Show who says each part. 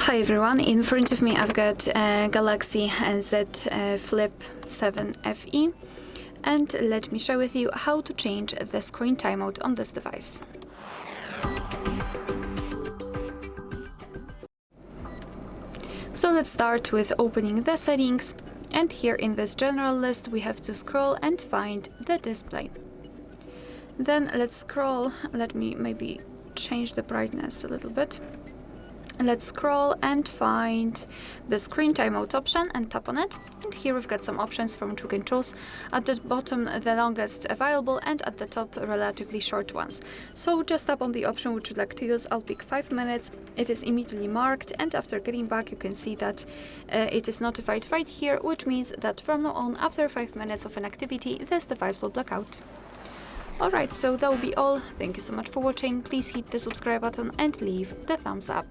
Speaker 1: Hi everyone, in front of me I've got Galaxy Z Flip 7 FE, and let me share with you how to change the screen timeout on this device. So let's start with opening the settings, and here in this general list we have to scroll and find the display. Then let's scroll, let me maybe change the brightness a little bit. Let's scroll and find the screen timeout option and tap on it. And here we've got some options from which we can choose. At the bottom, the longest available, and at the top, relatively short ones. So just tap on the option which you'd like to use. I'll pick 5 minutes. It is immediately marked, and after getting back, you can see that it is notified right here, which means that from now on, after 5 minutes of an activity, this device will black out. Alright, so that will be all. Thank you so much for watching. Please hit the subscribe button and leave the thumbs up.